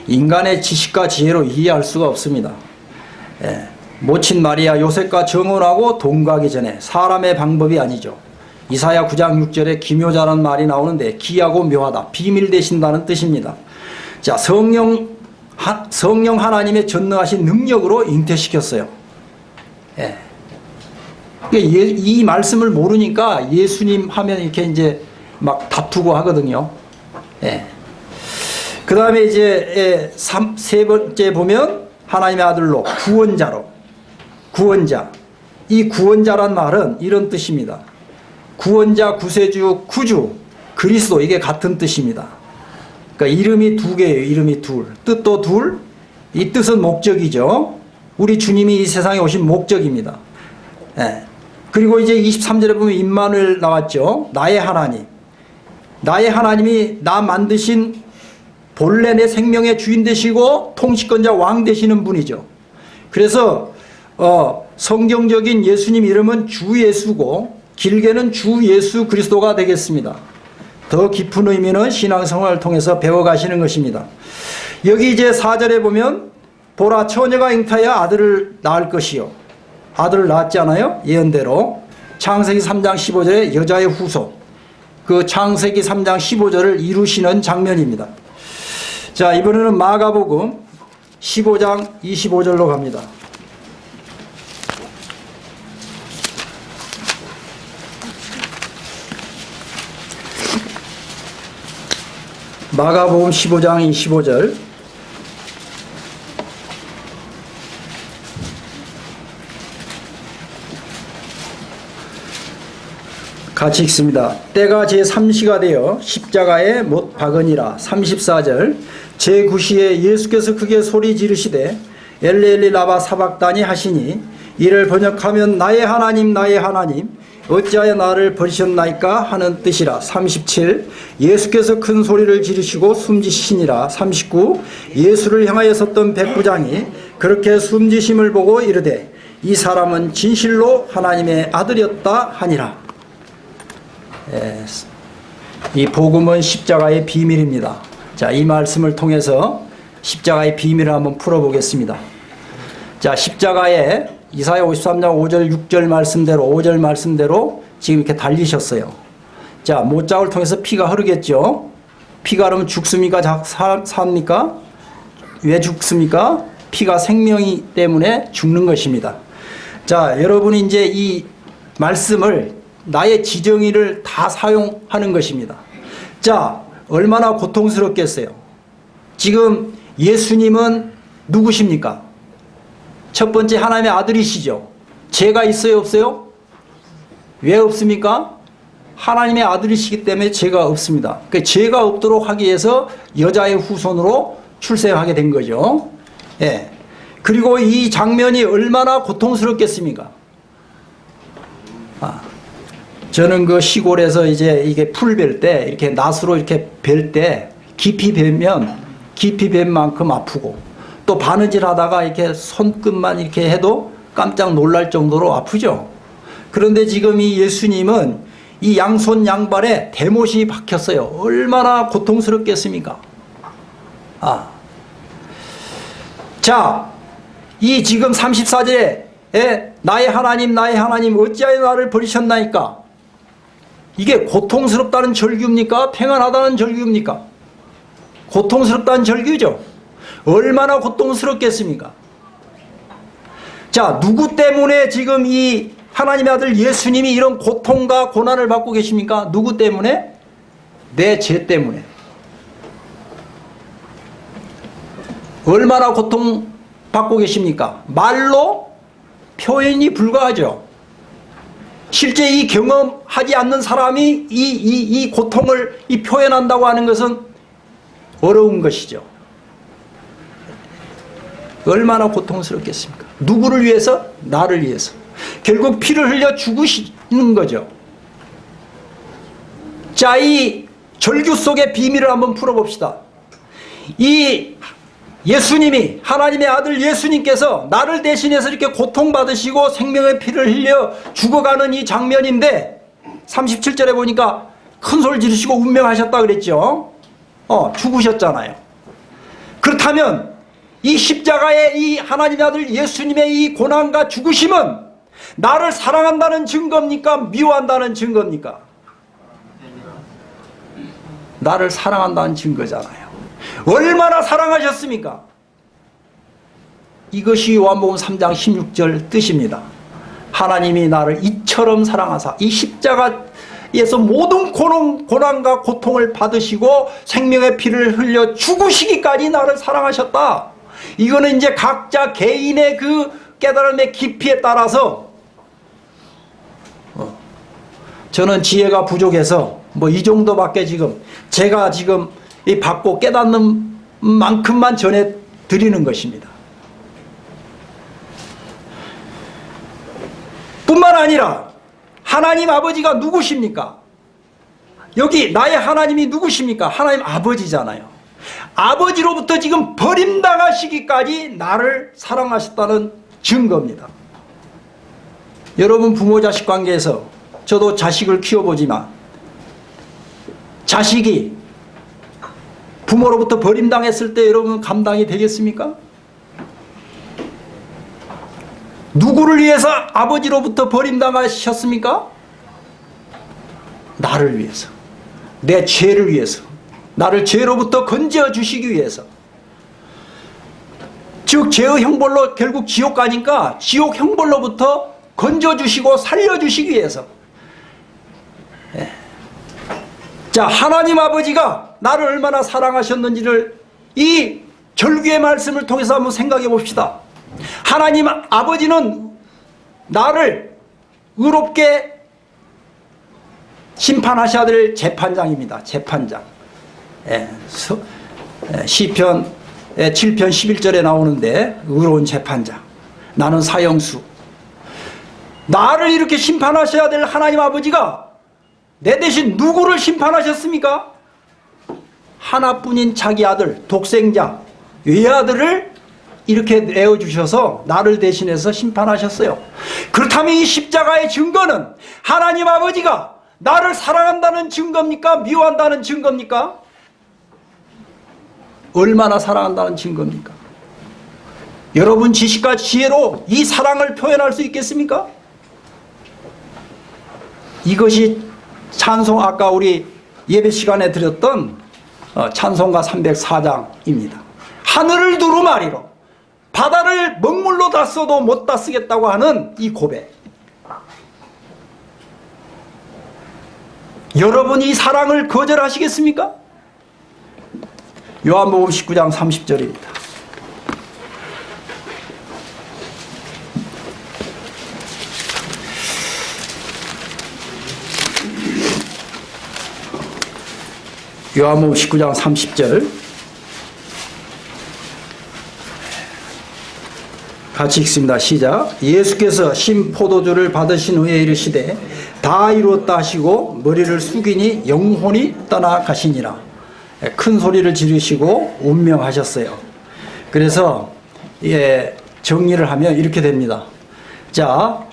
인간의 지식과 지혜로 이해할 수가 없습니다. 모친 마리아 요셉과 정혼하고 동거하기 전에 사람의 방법이 아니죠. 이사야 9장 6절에 기묘자라는 말이 나오는데 기하고 묘하다, 비밀 되신다는 뜻입니다. 자, 성령 하나님의 전능하신 능력으로 잉태시켰어요. 이 말씀을 모르니까 예수님 하면 이렇게 이제 막 다투고 하거든요. 그 다음에 이제 세 번째 보면 하나님의 아들로 구원자. 이 구원자란 말은 이런 뜻입니다. 구원자, 구세주, 구주, 그리스도, 이게 같은 뜻입니다. 그러니까 이름이 두 개예요. 이름이 둘. 뜻도 둘. 이 뜻은 목적이죠. 우리 주님이 이 세상에 오신 목적입니다. 그리고 이제 23절에 보면 임마누엘 나왔죠. 나의 하나님. 나의 하나님이 나 만드신 본래 내 생명의 주인 되시고 통치권자 왕 되시는 분이죠. 그래서 성경적인 예수님 이름은 주 예수고 길게는 주 예수 그리스도가 되겠습니다. 더 깊은 의미는 신앙생활을 통해서 배워가시는 것입니다. 여기 이제 4절에 보면 보라 처녀가 잉타하여 아들을 낳을 것이요. 아들을 낳았잖아요. 예언대로. 창세기 3장 15절에 여자의 후손. 그 창세기 3장 15절을 이루시는 장면입니다. 자, 이번에는 마가복음 15장 25절로 갑니다. 마가복음 15장 25절. 같이 읽습니다. 때가 제3시가 되어 십자가에 못 박으니라. 34절. 제9시에 예수께서 크게 소리 지르시되 엘리 엘리 라마 사박다니 하시니 이를 번역하면 나의 하나님 나의 하나님 어찌하여 나를 버리셨나이까 하는 뜻이라. 37. 예수께서 큰 소리를 지르시고 숨지시니라. 39. 예수를 향하여 섰던 백부장이 그렇게 숨지심을 보고 이르되 이 사람은 진실로 하나님의 아들이었다 하니라. 이 복음은 십자가의 비밀입니다. 자, 이 말씀을 통해서 십자가의 비밀을 한번 풀어보겠습니다. 자, 십자가에 이사야 53장 5절 6절 말씀대로 5절 말씀대로 지금 이렇게 달리셨어요. 자, 못장을 통해서 피가 흐르겠죠. 피가 흐르면 죽습니까? 삽니까? 왜 죽습니까? 피가 생명이 때문에 죽는 것입니다. 자, 여러분이 이제 이 말씀을 나의 지정의를 다 사용하는 것입니다. 자, 얼마나 고통스럽겠어요. 지금 예수님은 누구십니까? 첫 번째 하나님의 아들이시죠. 죄가 있어요, 없어요? 왜 없습니까? 하나님의 아들이시기 때문에 죄가 없습니다. 그러니까 죄가 없도록 하기 위해서 여자의 후손으로 출생하게 된 거죠. 그리고 이 장면이 얼마나 고통스럽겠습니까? 저는 그 시골에서 이제 이게 풀 벨 때 이렇게 낫으로 이렇게 벨 때 깊이 베면 깊이 벤 만큼 아프고 또 바느질 하다가 이렇게 손끝만 이렇게 해도 깜짝 놀랄 정도로 아프죠. 그런데 지금 이 예수님은 이 양손 양발에 대못이 박혔어요. 얼마나 고통스럽겠습니까? 자, 이 지금 34절에 나의 하나님 어찌하여 나를 버리셨나이까? 이게 고통스럽다는 절규입니까? 평안하다는 절규입니까? 고통스럽다는 절규죠. 얼마나 고통스럽겠습니까? 자, 누구 때문에 지금 이 하나님의 아들 예수님이 이런 고통과 고난을 받고 계십니까? 누구 때문에? 내 죄 때문에. 얼마나 고통받고 계십니까? 말로 표현이 불가하죠. 실제 이 경험하지 않는 사람이 이 고통을 표현한다고 하는 것은 어려운 것이죠. 얼마나 고통스럽겠습니까? 누구를 위해서? 나를 위해서. 결국 피를 흘려 죽으시는 거죠. 자, 이 절규 속의 비밀을 한번 풀어봅시다. 이 예수님이, 하나님의 아들 예수님께서 나를 대신해서 이렇게 고통받으시고 생명의 피를 흘려 죽어가는 이 장면인데 37절에 보니까 큰 소리 지르시고 운명하셨다 그랬죠. 죽으셨잖아요. 그렇다면 이 십자가의 이 하나님의 아들 예수님의 이 고난과 죽으심은 나를 사랑한다는 증거입니까? 미워한다는 증거입니까? 나를 사랑한다는 증거잖아요. 얼마나 사랑하셨습니까? 이것이 요한복음 3장 16절 뜻입니다. 하나님이 나를 이처럼 사랑하사 이 십자가에서 모든 고난과 고통을 받으시고 생명의 피를 흘려 죽으시기까지 나를 사랑하셨다. 이거는 이제 각자 개인의 그 깨달음의 깊이에 따라서 저는 지혜가 부족해서 뭐 이 정도밖에 제가 이 받고 깨닫는 만큼만 전해 드리는 것입니다. 뿐만 아니라 하나님 아버지가 누구십니까? 여기 나의 하나님이 누구십니까? 하나님 아버지잖아요. 아버지로부터 지금 버림당하시기까지 나를 사랑하셨다는 증거입니다. 여러분 부모 자식 관계에서 저도 자식을 키워보지만 자식이 부모로부터 버림당했을 때 여러분 감당이 되겠습니까? 누구를 위해서 아버지로부터 버림당하셨습니까? 나를 위해서, 내 죄를 위해서, 나를 죄로부터 건져주시기 위해서. 즉 죄의 형벌로 결국 지옥 가니까 지옥 형벌로부터 건져주시고 살려주시기 위해서. 자, 하나님 아버지가 나를 얼마나 사랑하셨는지를 이 절규의 말씀을 통해서 한번 생각해 봅시다. 하나님 아버지는 나를 의롭게 심판하셔야 될 재판장입니다. 재판장. 시편 7편 11절에 나오는데 의로운 재판장. 나는 사형수. 나를 이렇게 심판하셔야 될 하나님 아버지가 내 대신 누구를 심판하셨습니까? 하나뿐인 자기 아들, 독생자, 외아들을 이렇게 내어주셔서 나를 대신해서 심판하셨어요. 그렇다면 이 십자가의 증거는 하나님 아버지가 나를 사랑한다는 증거입니까? 미워한다는 증거입니까? 얼마나 사랑한다는 증거입니까? 여러분 지식과 지혜로 이 사랑을 표현할 수 있겠습니까? 이것이 찬송, 아까 우리 예배 시간에 드렸던 찬송가 304장입니다. 하늘을 두루마리로 바다를 먹물로 다 써도 못 다 쓰겠다고 하는 이 고백. 여러분 이 사랑을 거절하시겠습니까? 요한복음 19장 30절입니다. 요한복음 19장 30절 같이 읽습니다. 시작. 예수께서 신 포도주를 받으신 후에 이르시되 다 이루었다 하시고 머리를 숙이니 영혼이 떠나가시니라. 큰 소리를 지르시고 운명하셨어요. 그래서 정리를 하면 이렇게 됩니다. 자,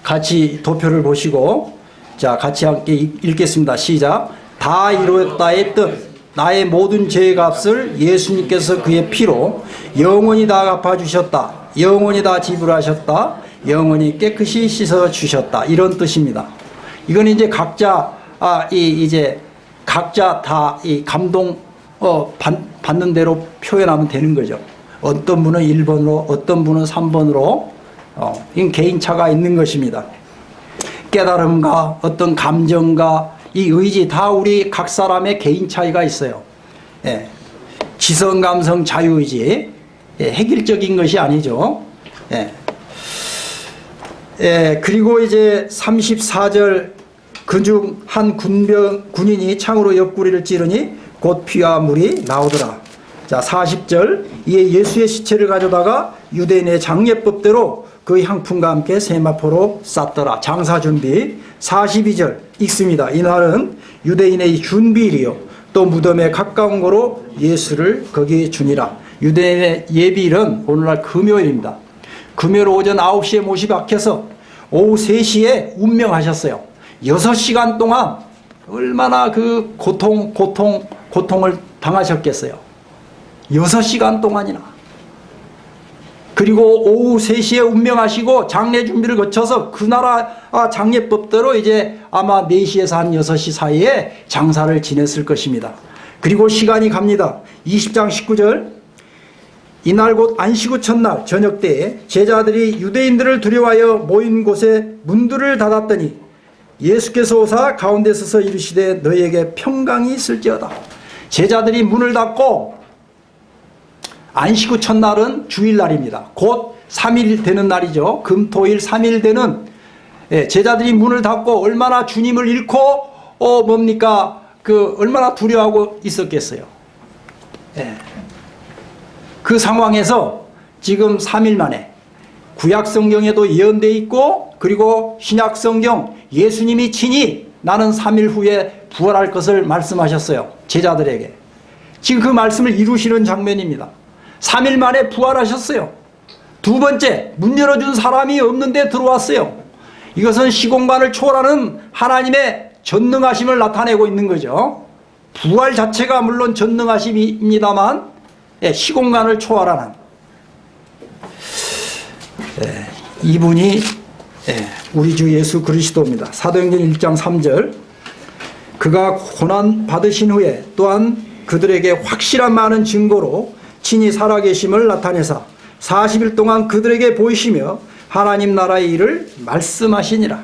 같이 도표를 보시고 자, 같이 함께 읽겠습니다. 시작. 다 이루었다의 뜻, 나의 모든 죄의 값을 예수님께서 그의 피로 영원히 다 갚아주셨다. 영원히 다 지불하셨다. 영원히 깨끗이 씻어주셨다. 이런 뜻입니다. 이건 이제 각자 이제 각자 다 이 감동 받는 대로 표현하면 되는 거죠. 어떤 분은 1번으로, 어떤 분은 3번으로 이건 개인차가 있는 것입니다. 깨달음과 어떤 감정과 이 의지 다 우리 각 사람의 개인 차이가 있어요. 지성, 감성, 자유의지 획일적인 것이 아니죠. 그리고 이제 34절 그중 한 군인이 창으로 옆구리를 찌르니 곧 피와 물이 나오더라. 자 40절 이에 예수의 시체를 가져다가 유대인의 장례법대로 그 향품과 함께 세마포로 쌌더라. 장사 준비. 42절 읽습니다. 이날은 유대인의 준비일이요 또 무덤에 가까운 거로 예수를 거기 주니라. 유대인의 예비일은 오늘날 금요일입니다. 금요일 오전 9시에 못이 박혀서 오후 3시에 운명하셨어요. 6시간 동안 얼마나 그 고통을 당하셨겠어요. 6시간 동안이나. 그리고 오후 3시에 운명하시고 장례 준비를 거쳐서 그 나라 장례법대로 이제 아마 4시에서 한 6시 사이에 장사를 지냈을 것입니다. 그리고 시간이 갑니다. 20장 19절. 이날 곧 안식 후 첫날 저녁 때에 제자들이 유대인들을 두려워하여 모인 곳에 문들을 닫았더니 예수께서 오사 가운데 서서 이르시되 너희에게 평강이 있을지어다. 제자들이 문을 닫고 안식 후 첫날은 주일날입니다. 곧 3일 되는 날이죠. 금토일 3일 되는 제자들이 문을 닫고 얼마나 주님을 잃고 뭡니까 얼마나 두려워하고 있었겠어요. 그 상황에서 지금 3일 만에 구약 성경에도 예언되어 있고 그리고 신약 성경 예수님이 친히 나는 3일 후에 부활할 것을 말씀하셨어요. 제자들에게. 지금 그 말씀을 이루시는 장면입니다. 3일 만에 부활하셨어요. 두 번째, 문 열어준 사람이 없는데 들어왔어요. 이것은 시공간을 초월하는 하나님의 전능하심을 나타내고 있는 거죠. 부활 자체가 물론 전능하심입니다만 시공간을 초월하는 이분이 우리 주 예수 그리스도입니다. 사도행전 1장 3절. 그가 고난 받으신 후에 또한 그들에게 확실한 많은 증거로 친히 살아계심을 나타내사 40일 동안 그들에게 보이시며 하나님 나라의 일을 말씀하시니라.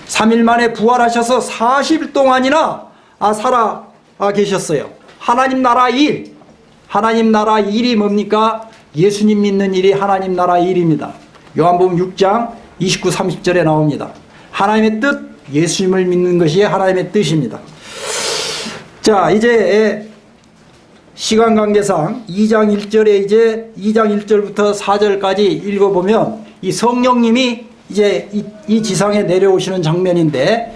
3일 만에 부활하셔서 40일 동안이나 살아 계셨어요. 하나님 나라 일. 하나님 나라 일이 뭡니까? 예수님 믿는 일이 하나님 나라 일입니다. 요한복음 6장 29, 30절에 나옵니다. 하나님의 뜻, 예수님을 믿는 것이 하나님의 뜻입니다. 자, 이제 시간 관계상 2장 1절에 이제 2장 1절부터 4절까지 읽어보면 이 성령님이 이제 이 지상에 내려오시는 장면인데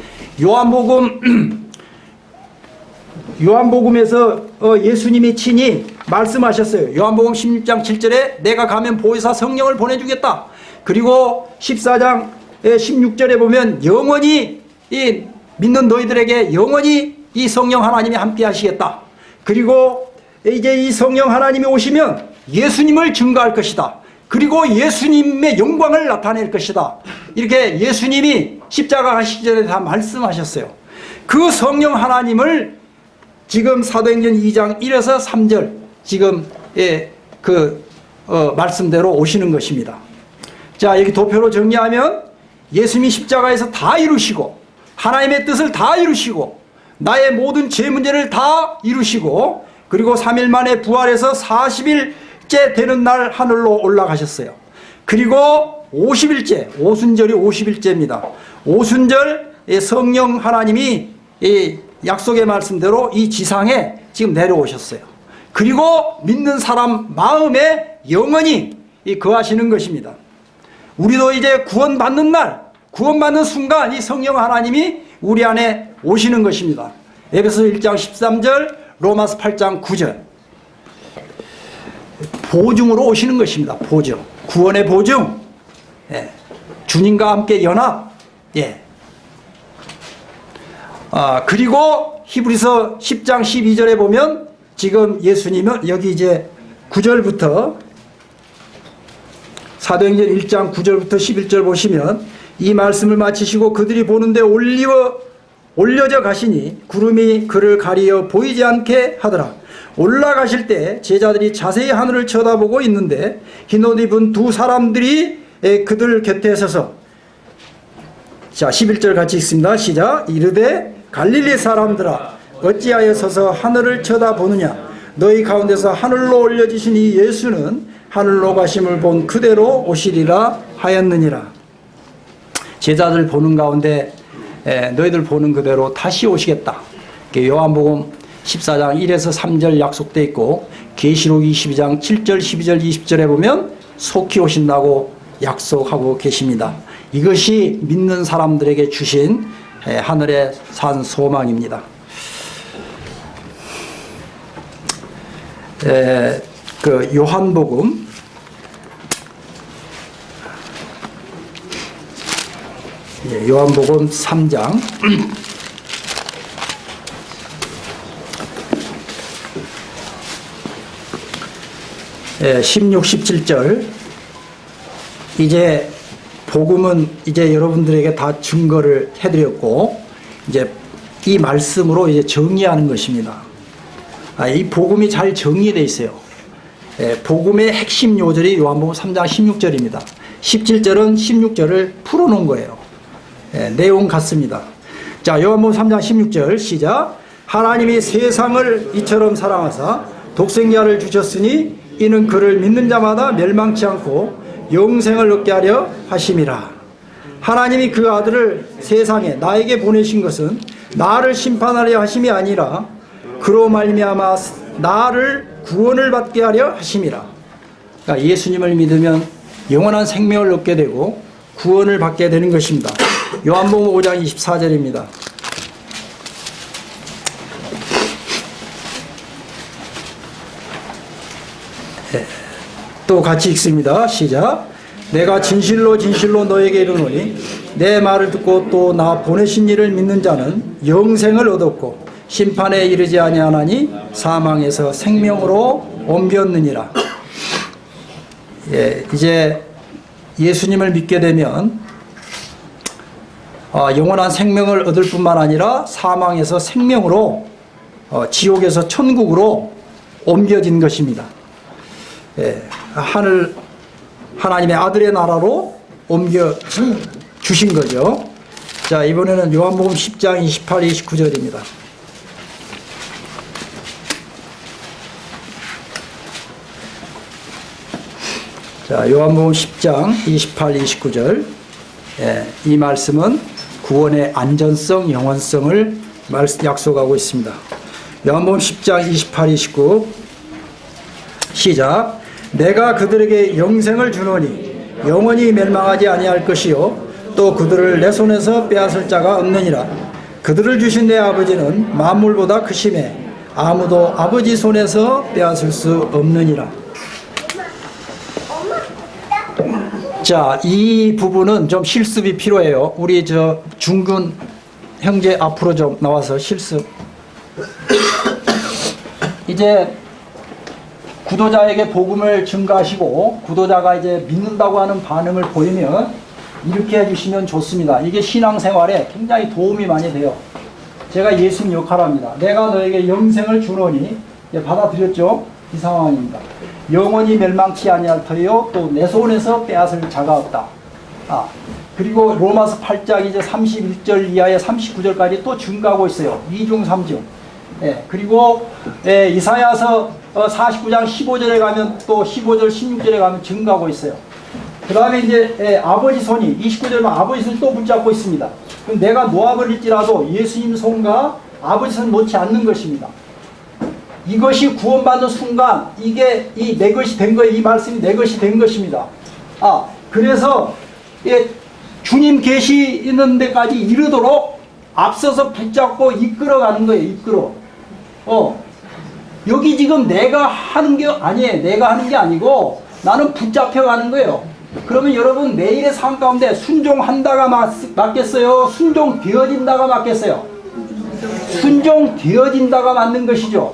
요한복음에서 예수님이 친히 말씀하셨어요. 요한복음 16장 7절에 내가 가면 보혜사 성령을 보내주겠다. 그리고 14장 16절에 보면 영원히 이 믿는 너희들에게 영원히 이 성령 하나님이 함께 하시겠다. 그리고 이제 이 성령 하나님이 오시면 예수님을 증거할 것이다. 그리고 예수님의 영광을 나타낼 것이다. 이렇게 예수님이 십자가 가시기 전에 다 말씀하셨어요. 그 성령 하나님을 지금 사도행전 2장 1에서 3절 지금 말씀대로 오시는 것입니다. 자, 여기 도표로 정리하면 예수님이 십자가에서 다 이루시고 하나님의 뜻을 다 이루시고 나의 모든 죄 문제를 다 이루시고 그리고 3일 만에 부활해서 40일째 되는 날 하늘로 올라가셨어요. 그리고 50일째, 오순절이 50일째입니다. 오순절 성령 하나님이 이 약속의 말씀대로 이 지상에 지금 내려오셨어요. 그리고 믿는 사람 마음에 영원히 거하시는 것입니다. 우리도 이제 구원받는 날, 구원받는 순간 이 성령 하나님이 우리 안에 오시는 것입니다. 에베소서 1장 13절, 로마서 8장 9절. 보증으로 오시는 것입니다. 보증. 구원의 보증. 주님과 함께 연합. 그리고 히브리서 10장 12절에 보면 지금 예수님은 여기 이제 9절부터 사도행전 1장 9절부터 11절 보시면 이 말씀을 마치시고 그들이 보는데 올려져 가시니 구름이 그를 가리어 보이지 않게 하더라. 올라가실 때 제자들이 자세히 하늘을 쳐다보고 있는데 흰옷 입은 두 사람들이 그들 곁에 서서 자 11절 같이 읽습니다. 시작. 이르되 갈릴리 사람들아 어찌하여 서서 하늘을 쳐다보느냐. 너희 가운데서 하늘로 올려지신 이 예수는 하늘로 가심을 본 그대로 오시리라 하였느니라. 제자들 보는 가운데 너희들 보는 그대로 다시 오시겠다. 요한복음 14장 1에서 3절 약속되어 있고 계시록 22장 7절 12절 20절에 보면 속히 오신다고 약속하고 계십니다. 이것이 믿는 사람들에게 주신 하늘의 산 소망입니다. 그 요한복음 요한복음 3장 16, 17절. 이제 복음은 이제 여러분들에게 다 증거를 해드렸고, 이제 이 말씀으로 이제 정리하는 것입니다. 이 복음이 잘 정리되어 있어요. 복음의 핵심 요절이 요한복음 3장 16절입니다. 17절은 16절을 풀어놓은 거예요. 내용 같습니다. 자, 요한복음 3장 16절 시작. 하나님이 세상을 이처럼 사랑하사 독생자를 주셨으니 이는 그를 믿는 자마다 멸망치 않고 영생을 얻게 하려 하심이라. 하나님이 그 아들을 세상에 나에게 보내신 것은 나를 심판하려 하심이 아니라 그로 말미암아 나를 구원을 받게 하려 하심이라. 그러니까 예수님을 믿으면 영원한 생명을 얻게 되고 구원을 받게 되는 것입니다. 요한복음 5장 24절입니다. 또 같이 읽습니다. 시작. 내가 진실로 진실로 너에게 이르노니 내 말을 듣고 또 나 보내신 이를 믿는 자는 영생을 얻었고 심판에 이르지 아니하나니 사망에서 생명으로 옮겼느니라. 이제 예수님을 믿게 되면 영원한 생명을 얻을 뿐만 아니라 사망에서 생명으로 지옥에서 천국으로 옮겨진 것입니다. 하나님의 아들의 나라로 옮겨 주신 거죠. 자, 이번에는 요한복음 10장 28, 29절입니다. 자, 요한복음 10장 28, 29절. 이 말씀은 구원의 안전성, 영원성을 약속하고 있습니다. 요한복음 10장 28, 29 시작. 내가 그들에게 영생을 주노니 영원히 멸망하지 아니할 것이요 또 그들을 내 손에서 빼앗을 자가 없느니라. 그들을 주신 내 아버지는 만물보다 크심에 아무도 아버지 손에서 빼앗을 수 없느니라. 자, 이 부분은 좀 실습이 필요해요. 우리 중근 형제 앞으로 좀 나와서 실습. 이제 구도자에게 복음을 증가하시고 구도자가 이제 믿는다고 하는 반응을 보이면 이렇게 해주시면 좋습니다. 이게 신앙생활에 굉장히 도움이 많이 돼요. 제가 예수님 역할합니다. 내가 너에게 영생을 주노니, 받아들였죠? 이 상황입니다. 영원히 멸망치 아니할 터이요 또 내 손에서 빼앗을 자가 없다. 그리고 로마서 8장 이제 31절 이하에 39절까지 또 증가하고 있어요. 2중 3중. 그리고 이사야서 49장 15절에 가면 또 15절 16절에 가면 증가하고 있어요. 그 다음에 이제 아버지 손이 29절에 아버지 손이 또 붙잡고 있습니다. 그럼 내가 놓아버릴지라도 예수님 손과 아버지 손을 놓지 않는 것입니다. 이것이 구원받는 순간 이게 내 것이 된 거예요. 이 말씀이 내 것이 된 것입니다. 그래서 주님 계시는 데까지 이르도록 앞서서 붙잡고 이끌어가는 거예요. 이끌어. 여기 지금 내가 하는 게 아니에요. 내가 하는 게 아니고 나는 붙잡혀가는 거예요. 그러면 여러분 내일의 삶 가운데 순종한다가 맞겠어요? 순종되어진다가 맞겠어요? 순종되어진다가 맞는 것이죠.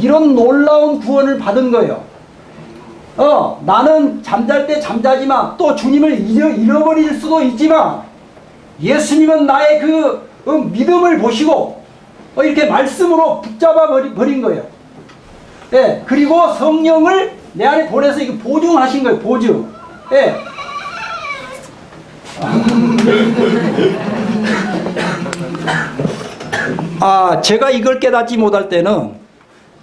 이런 놀라운 구원을 받은 거예요. 나는 잠잘 때 잠자지만 또 주님을 잃어버릴 수도 있지만 예수님은 나의 그 믿음을 보시고 이렇게 말씀으로 붙잡아 버린 거예요. 그리고 성령을 내 안에 보내서 이거 보증하신 거예요. 보증. 제가 이걸 깨닫지 못할 때는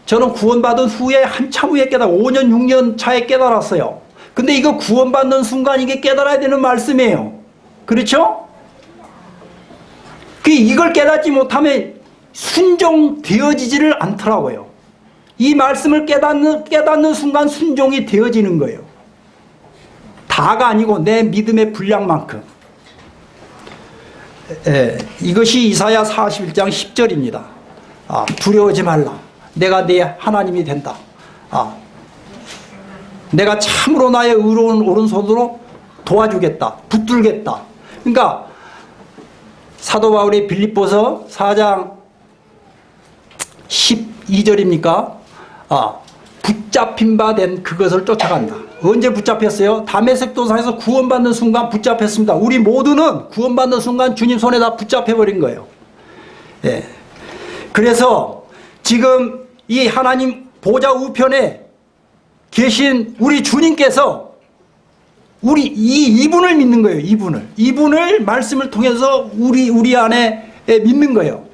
저는 구원받은 후에 한참 후에 5년 6년 차에 깨달았어요. 근데 이거 구원받는 순간 이게 깨달아야 되는 말씀이에요. 그렇죠? 이걸 깨닫지 못하면 순종되어지지를 않더라고요. 이 말씀을 깨닫는 순간 순종이 되어지는 거예요. 다가 아니고 내 믿음의 분량만큼. 이것이 이사야 41장 10절입니다. 두려워하지 말라. 내가 네 하나님이 된다. 내가 참으로 나의 의로운 오른손으로 도와주겠다. 붙들겠다. 그러니까 사도 바울이 빌립보서 4장 12절입니까? 붙잡힌 바 된 그것을 쫓아간다. 언제 붙잡혔어요? 다메섹 도상에서 구원받는 순간 붙잡혔습니다. 우리 모두는 구원받는 순간 주님 손에 다 붙잡혀버린 거예요. 예. 그래서 지금 이 하나님 보좌 우편에 계신 우리 주님께서 이분을 믿는 거예요. 이분을 말씀을 통해서 우리 안에 믿는 거예요.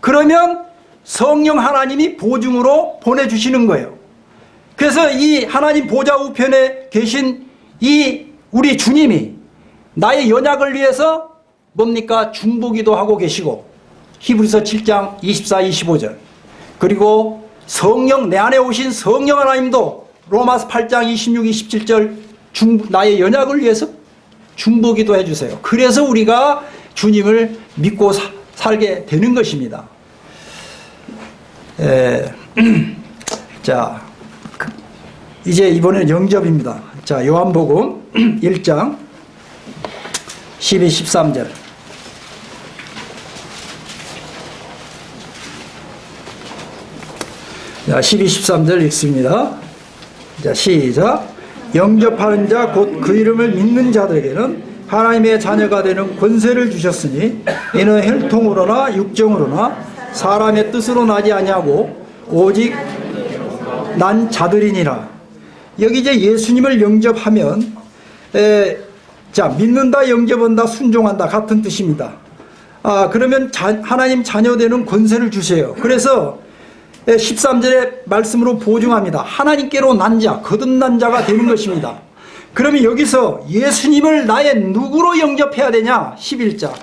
그러면 성령 하나님이 보증으로 보내주시는 거예요. 그래서 이 하나님 보좌 우편에 계신 이 우리 주님이 나의 연약을 위해서 뭡니까? 중보기도 하고 계시고, 히브리서 7장 24, 25절. 그리고 내 안에 오신 성령 하나님도 로마서 8장 26, 27절 나의 연약을 위해서 중보기도 해주세요. 그래서 우리가 주님을 믿고 살게 되는 것입니다. 자, 이제 이번에는 영접입니다. 자, 요한복음 1장 12, 13절. 자, 12, 13절 읽습니다. 자, 시작. 영접하는 자 곧 그 이름을 믿는 자들에게는 하나님의 자녀가 되는 권세를 주셨으니 이는 혈통으로나 육정으로나 사람의 뜻으로 나지 아니하고 오직 난 자들이니라. 여기 이제 예수님을 영접하면 자, 믿는다, 영접한다, 순종한다 같은 뜻입니다. 그러면 하나님 자녀 되는 권세를 주세요. 그래서 13절의 말씀으로 보증합니다. 하나님께로 난 자, 거듭난 자가 되는 것입니다. 그러면 여기서 예수님을 나의 누구로 영접해야 되냐? 11장.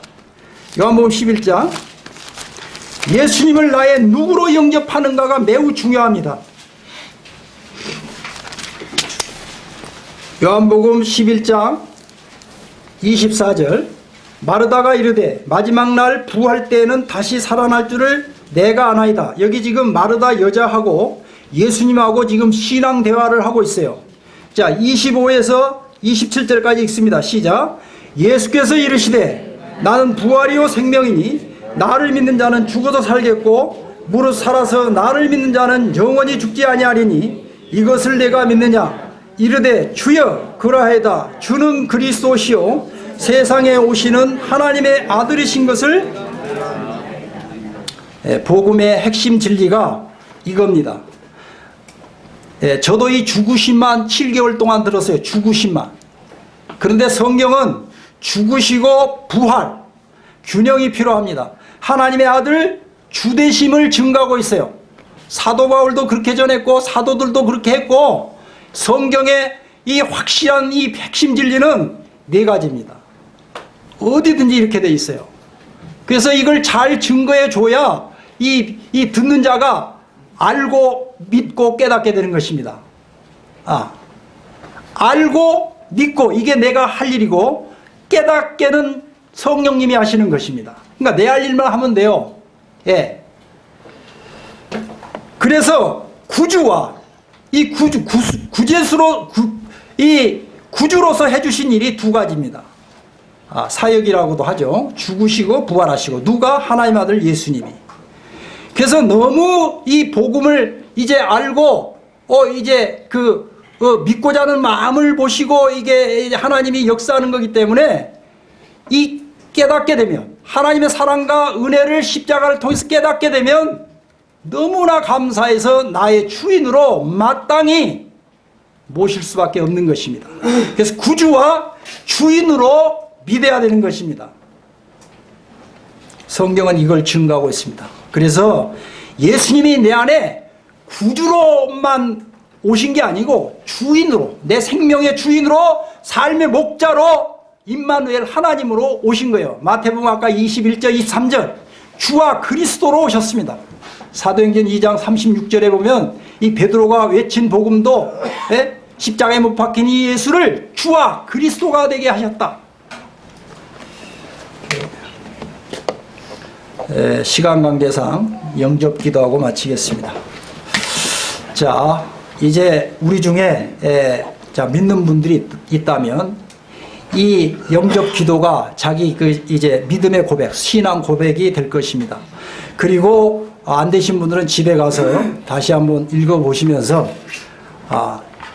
요한복음 11장. 예수님을 나의 누구로 영접하는가가 매우 중요합니다. 요한복음 11장 24절. 마르다가 이르되 마지막 날 부활 때에는 다시 살아날 줄을 내가 아나이다. 여기 지금 마르다 여자하고 예수님하고 지금 신앙 대화를 하고 있어요. 자, 25에서 27절까지 읽습니다. 시작. 예수께서 이르시되 나는 부활이요 생명이니 나를 믿는 자는 죽어도 살겠고 무릇 살아서 나를 믿는 자는 영원히 죽지 아니하리니 이것을 내가 믿느냐? 이르되 주여 그러하이다. 주는 그리스도시요 세상에 오시는 하나님의 아들이신 것을. 복음의 핵심 진리가 이겁니다. 저도 이 죽으심만 7개월 동안 들었어요. 죽으심만. 그런데 성경은 죽으시고 부활, 균형이 필요합니다. 하나님의 아들 주되심을 증거하고 있어요. 사도 바울도 그렇게 전했고 사도들도 그렇게 했고, 성경의 이 확실한 이 핵심 진리는 4가지입니다. 어디든지 이렇게 돼 있어요. 그래서 이걸 잘 증거해 줘야 이 듣는 자가 알고 믿고 깨닫게 되는 것입니다. 알고 믿고 이게 내가 할 일이고, 깨닫게는 성령님이 하시는 것입니다. 그러니까 내 할 일만 하면 돼요. 예. 그래서 구주와 이 구주로서 해주신 일이 2가지입니다. 사역이라고도 하죠. 죽으시고 부활하시고. 누가? 하나님 아들 예수님이. 그래서 너무 이 복음을 이제 알고 이제 믿고자 하는 마음을 보시고 이게 하나님이 역사하는 거기 때문에 이 깨닫게 되면, 하나님의 사랑과 은혜를 십자가를 통해서 깨닫게 되면 너무나 감사해서 나의 주인으로 마땅히 모실 수밖에 없는 것입니다. 그래서 구주와 주인으로 믿어야 되는 것입니다. 성경은 이걸 증거하고 있습니다. 그래서 예수님이 내 안에 구주로만 오신 게 아니고 주인으로, 내 생명의 주인으로, 삶의 목자로, 임마누엘 하나님으로 오신 거예요. 마태복음 아까 21절 23절 주와 그리스도로 오셨습니다. 사도행전 2장 36절에 보면 이 베드로가 외친 복음도 십자가에 못 박힌 이 예수를 주와 그리스도가 되게 하셨다. 시간 관계상 영접 기도하고 마치겠습니다. 자, 이제 우리 중에 믿는 분들이 있다면 이 영접 기도가 자기 이제 믿음의 고백, 신앙 고백이 될 것입니다. 그리고 안 되신 분들은 집에 가서 다시 한번 읽어보시면서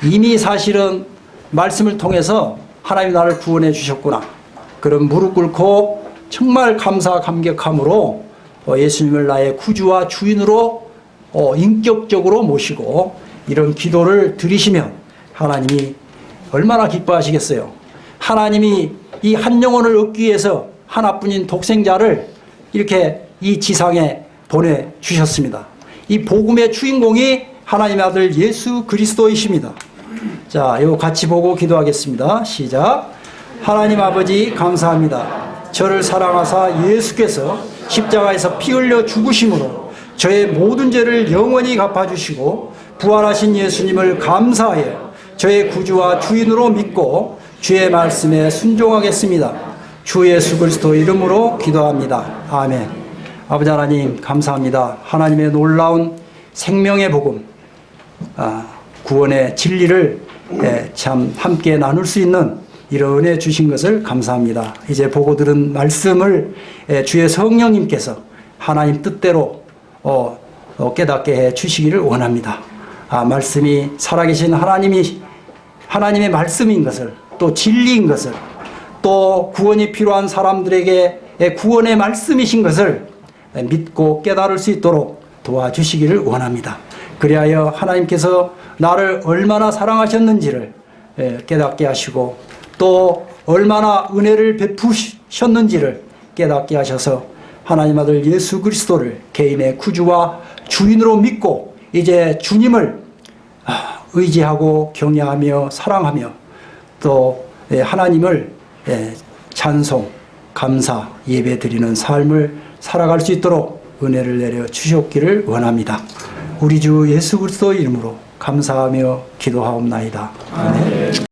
이미 사실은 말씀을 통해서 하나님 나를 구원해 주셨구나. 그런 무릎 꿇고 정말 감사 감격함으로 예수님을 나의 구주와 주인으로 인격적으로 모시고 이런 기도를 드리시면 하나님이 얼마나 기뻐하시겠어요. 하나님이 이 한 영혼을 얻기 위해서 하나뿐인 독생자를 이렇게 이 지상에 보내주셨습니다. 이 복음의 주인공이 하나님의 아들 예수 그리스도이십니다. 자, 이거 같이 보고 기도하겠습니다. 시작. 하나님 아버지 감사합니다. 저를 사랑하사 예수께서 십자가에서 피 흘려 죽으심으로 저의 모든 죄를 영원히 갚아주시고 부활하신 예수님을 감사하여 저의 구주와 주인으로 믿고 주의 말씀에 순종하겠습니다. 주 예수 그리스도 이름으로 기도합니다. 아멘. 아버지 하나님 감사합니다. 하나님의 놀라운 생명의 복음, 구원의 진리를 참 함께 나눌 수 있는 이런 은혜 주신 것을 감사합니다. 이제 보고 들은 말씀을 주의 성령님께서 하나님 뜻대로 깨닫게 해 주시기를 원합니다. 말씀이 살아계신 하나님의 말씀인 것을, 또 진리인 것을, 또 구원이 필요한 사람들에게 구원의 말씀이신 것을 믿고 깨달을 수 있도록 도와주시기를 원합니다. 그리하여 하나님께서 나를 얼마나 사랑하셨는지를 깨닫게 하시고 또 얼마나 은혜를 베푸셨는지를 깨닫게 하셔서 하나님 아들 예수 그리스도를 개인의 구주와 주인으로 믿고 이제 주님을 의지하고 경외하며 사랑하며 또 하나님을 찬송, 감사, 예배 드리는 삶을 살아갈 수 있도록 은혜를 내려 주셨기를 원합니다. 우리 주 예수 그리스도 이름으로 감사하며 기도하옵나이다. 아멘.